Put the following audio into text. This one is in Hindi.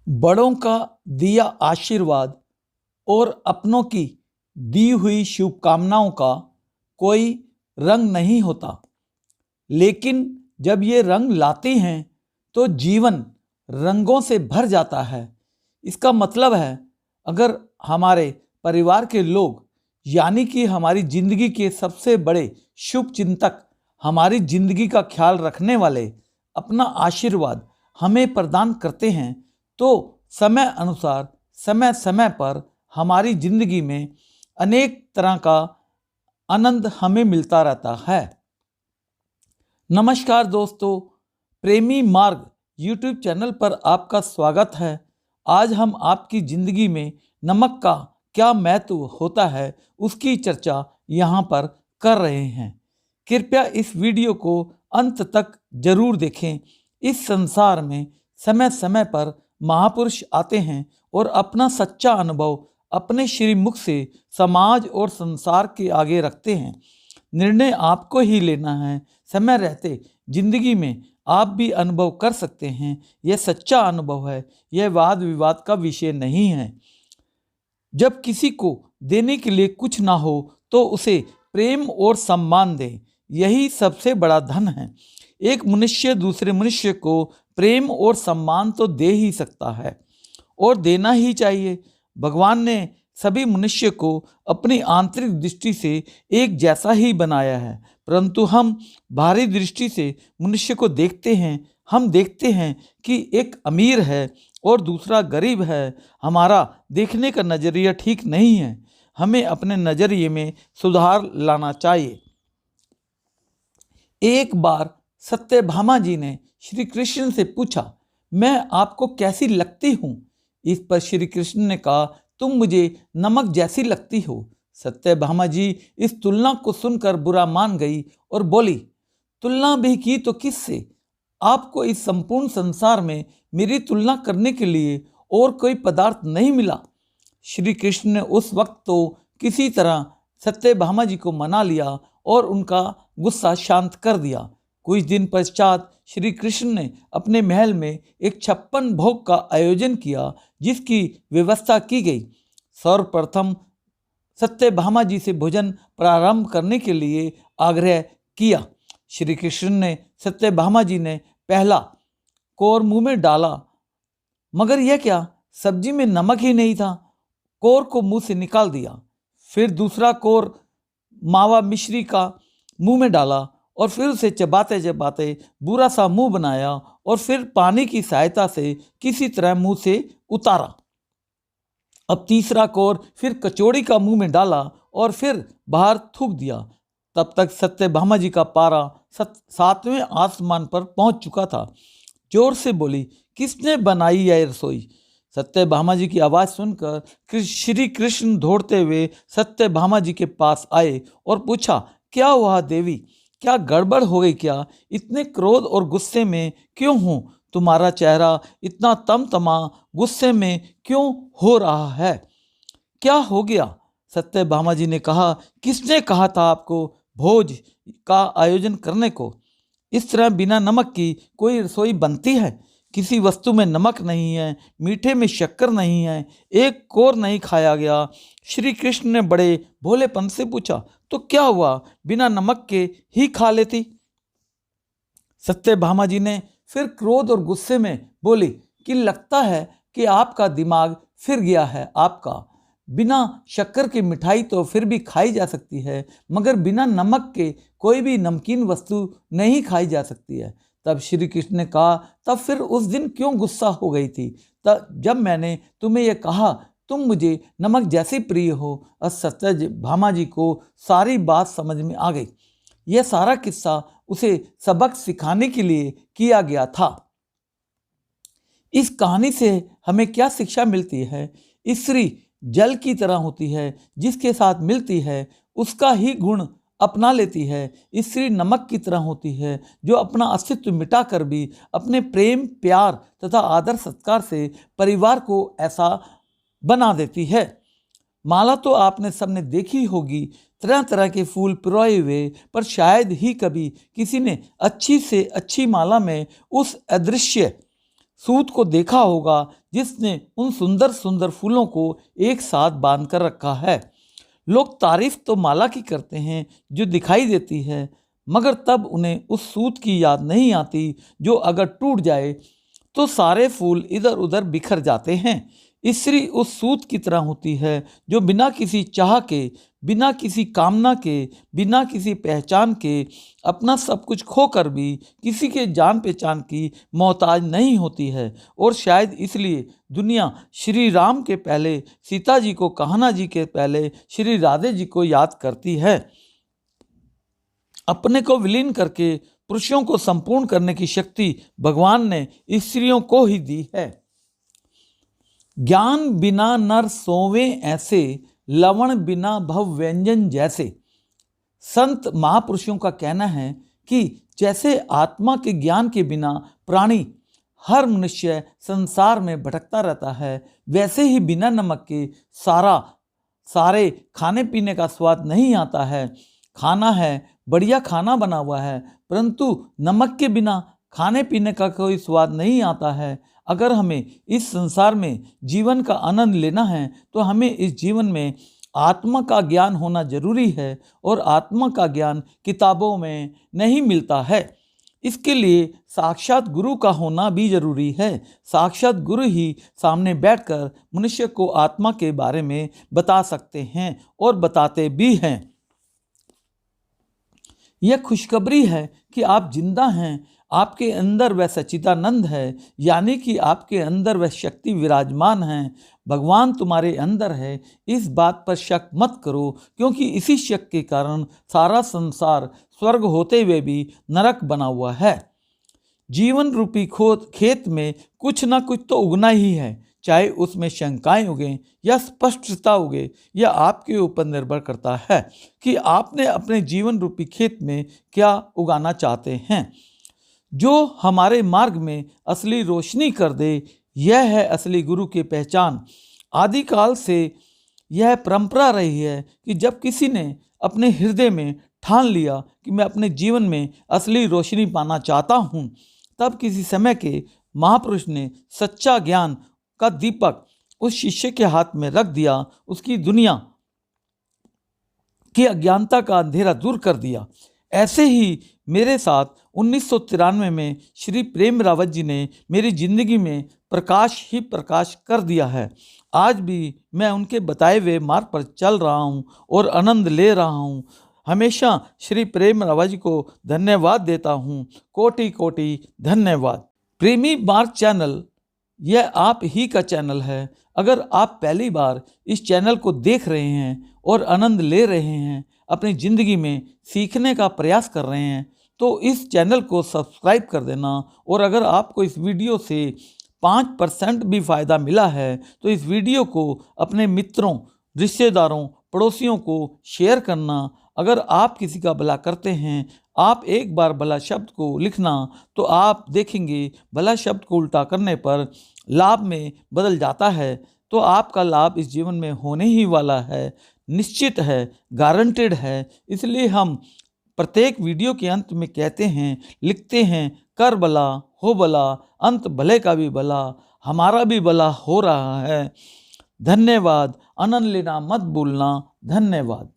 बड़ों का दिया आशीर्वाद और अपनों की दी हुई शुभकामनाओं का कोई रंग नहीं होता, लेकिन जब ये रंग लाते हैं तो जीवन रंगों से भर जाता है। इसका मतलब है, अगर हमारे परिवार के लोग यानी कि हमारी जिंदगी के सबसे बड़े शुभ चिंतक, हमारी जिंदगी का ख्याल रखने वाले अपना आशीर्वाद हमें प्रदान करते हैं, तो समय अनुसार समय समय पर हमारी जिंदगी में अनेक तरह का आनंद हमें मिलता रहता है। नमस्कार दोस्तों, प्रेमी मार्ग यूट्यूब चैनल पर आपका स्वागत है। आज हम आपकी ज़िंदगी में नमक का क्या महत्व होता है उसकी चर्चा यहाँ पर कर रहे हैं। कृपया इस वीडियो को अंत तक जरूर देखें। इस संसार में समय समय पर महापुरुष आते हैं और अपना सच्चा अनुभव अपने श्रीमुख से समाज और संसार के आगे रखते हैं। निर्णय आपको ही लेना है। समय रहते जिंदगी में आप भी अनुभव कर सकते हैं। यह सच्चा अनुभव है, यह वाद विवाद का विषय नहीं है। जब किसी को देने के लिए कुछ ना हो तो उसे प्रेम और सम्मान दें, यही सबसे बड़ा धन है। एक मनुष्य दूसरे मनुष्य को प्रेम और सम्मान तो दे ही सकता है और देना ही चाहिए। भगवान ने सभी मनुष्य को अपनी आंतरिक दृष्टि से एक जैसा ही बनाया है, परंतु हम बाहरी दृष्टि से मनुष्य को देखते हैं। हम देखते हैं कि एक अमीर है और दूसरा गरीब है। हमारा देखने का नज़रिया ठीक नहीं है। हमें अपने नज़रिए में सुधार लाना चाहिए। एक बार सत्यभामा जी ने श्री कृष्ण से पूछा, मैं आपको कैसी लगती हूँ? इस पर श्री कृष्ण ने कहा, तुम मुझे नमक जैसी लगती हो। सत्यभामा जी इस तुलना को सुनकर बुरा मान गई और बोली, तुलना भी की तो किससे? आपको इस संपूर्ण संसार में मेरी तुलना करने के लिए और कोई पदार्थ नहीं मिला। श्री कृष्ण ने उस वक्त तो किसी तरह सत्यभामा जी को मना लिया और उनका गुस्सा शांत कर दिया। कुछ दिन पश्चात श्री कृष्ण ने अपने महल में एक 56 भोग का आयोजन किया, जिसकी व्यवस्था की गई। सर्वप्रथम सत्यभामा जी से भोजन प्रारंभ करने के लिए आग्रह किया। श्री कृष्ण ने सत्यभामा जी ने पहला कोर मुंह में डाला, मगर यह क्या, सब्जी में नमक ही नहीं था। कोर को मुंह से निकाल दिया। फिर दूसरा कोर मावा मिश्री का मुंह में डाला और फिर उसे चबाते चबाते बुरा सा मुंह बनाया और फिर पानी की सहायता से किसी तरह मुंह से उतारा। अब तीसरा कोर फिर कचौड़ी का मुंह में डाला और फिर बाहर थूक दिया। तब तक सत्यभामा जी का पारा 7वें आसमान पर पहुंच चुका था। जोर से बोली, किसने बनाई यह रसोई? सत्यभामा जी की आवाज़ सुनकर श्री कृष्ण दौड़ते हुए सत्यभामा जी के पास आए और पूछा, क्या हुआ देवी, क्या गड़बड़ हो गई क्या? इतने क्रोध और गुस्से में क्यों हो? तुम्हारा चेहरा इतना तमतमा गुस्से में क्यों हो रहा है? क्या हो गया? सत्यभामा जी ने कहा, किसने कहा था आपको भोज का आयोजन करने को? इस तरह बिना नमक की कोई रसोई बनती है? किसी वस्तु में नमक नहीं है, मीठे में शक्कर नहीं है, एक कोर नहीं खाया गया। श्री कृष्ण ने बड़े भोलेपन से पूछा, तो क्या हुआ, बिना नमक के ही खा लेती? सत्यभामा जी ने फिर क्रोध और गुस्से में बोली कि लगता है कि आपका दिमाग फिर गया है। आपका बिना शक्कर की मिठाई तो फिर भी खाई जा सकती है, मगर बिना नमक के कोई भी नमकीन वस्तु नहीं खाई जा सकती है। तब श्री कृष्ण ने कहा, तब फिर उस दिन क्यों गुस्सा हो गई थी? तब जब मैंने तुम्हें यह कहा तुम मुझे नमक जैसे प्रिय हो। और सत्यभामा जी को सारी बात समझ में आ गई। यह सारा किस्सा उसे सबक सिखाने के लिए किया गया था। इस कहानी से हमें क्या शिक्षा मिलती है? स्त्री जल की तरह होती है, जिसके साथ मिलती है उसका ही गुण अपना लेती है। स्त्री नमक की तरह होती है, जो अपना अस्तित्व मिटाकर भी अपने प्रेम प्यार तथा आदर सत्कार से परिवार को ऐसा बना देती है। माला तो आपने सबने देखी होगी, तरह तरह के फूल पिरोए हुए, पर शायद ही कभी किसी ने अच्छी से अच्छी माला में उस अदृश्य सूत को देखा होगा जिसने उन सुंदर सुंदर फूलों को एक साथ बांध कर रखा है। लोग तारीफ तो माला की करते हैं जो दिखाई देती है, मगर तब उन्हें उस सूत की याद नहीं आती जो अगर टूट जाए तो सारे फूल इधर उधर बिखर जाते हैं। स्त्री उस सूत की तरह होती है जो बिना किसी चाह के, बिना किसी कामना के, बिना किसी पहचान के, अपना सब कुछ खोकर भी किसी के जान पहचान की मोहताज नहीं होती है। और शायद इसलिए दुनिया श्री राम के पहले सीता जी को, कान्हा जी के पहले श्री राधे जी को याद करती है। अपने को विलीन करके पुरुषों को संपूर्ण करने की शक्ति भगवान ने स्त्रियों को ही दी है। ज्ञान बिना नर सोवे ऐसे, लवण बिना भव व्यंजन जैसे। संत महापुरुषों का कहना है कि जैसे आत्मा के ज्ञान के बिना प्राणी, हर मनुष्य संसार में भटकता रहता है, वैसे ही बिना नमक के सारे खाने पीने का स्वाद नहीं आता है। खाना है, बढ़िया खाना बना हुआ है, परंतु नमक के बिना खाने पीने का कोई स्वाद नहीं आता है। अगर हमें इस संसार में जीवन का आनंद लेना है तो हमें इस जीवन में आत्मा का ज्ञान होना जरूरी है, और आत्मा का ज्ञान किताबों में नहीं मिलता है। इसके लिए साक्षात गुरु का होना भी जरूरी है। साक्षात गुरु ही सामने बैठकर मनुष्य को आत्मा के बारे में बता सकते हैं और बताते भी हैं। यह खुशखबरी है कि आप जिंदा हैं, आपके अंदर वह सच्चिदानंद है, यानी कि आपके अंदर वह शक्ति विराजमान है। भगवान तुम्हारे अंदर है, इस बात पर शक मत करो, क्योंकि इसी शक के कारण सारा संसार स्वर्ग होते हुए भी नरक बना हुआ है। जीवन रूपी खेत में कुछ ना कुछ तो उगना ही है, चाहे उसमें शंकाएं उगें या स्पष्टता उगे, यह आपके ऊपर निर्भर करता है कि आपने अपने जीवन रूपी खेत में क्या उगाना चाहते हैं। जो हमारे मार्ग में असली रोशनी कर दे, यह है असली गुरु की पहचान। आदिकाल से यह परंपरा रही है कि जब किसी ने अपने हृदय में ठान लिया कि मैं अपने जीवन में असली रोशनी पाना चाहता हूँ, तब किसी समय के महापुरुष ने सच्चा ज्ञान का दीपक उस शिष्य के हाथ में रख दिया, उसकी दुनिया की अज्ञानता का अंधेरा दूर कर दिया। ऐसे ही मेरे साथ 1993 में श्री प्रेम रावत जी ने मेरी जिंदगी में प्रकाश ही प्रकाश कर दिया है। आज भी मैं उनके बताए हुए मार्ग पर चल रहा हूँ और आनंद ले रहा हूँ। हमेशा श्री प्रेम रावत जी को धन्यवाद देता हूँ। कोटि कोटि धन्यवाद। प्रेमी मार्ग चैनल यह आप ही का चैनल है। अगर आप पहली बार इस चैनल को देख रहे हैं और आनंद ले रहे हैं, अपनी ज़िंदगी में सीखने का प्रयास कर रहे हैं, तो इस चैनल को सब्सक्राइब कर देना। और अगर आपको इस वीडियो से 5% भी फ़ायदा मिला है तो इस वीडियो को अपने मित्रों, रिश्तेदारों, पड़ोसियों को शेयर करना। अगर आप किसी का भला करते हैं, आप एक बार भला शब्द को लिखना, तो आप देखेंगे भला शब्द को उल्टा करने पर लाभ में बदल जाता है। तो आपका लाभ इस जीवन में होने ही वाला है, निश्चित है, गारंटेड है। इसलिए हम प्रत्येक वीडियो के अंत में कहते हैं, लिखते हैं, कर भला हो भला, अंत भले का भी भला, हमारा भी भला हो रहा है। धन्यवाद। आनंद लेना मत भूलना। धन्यवाद।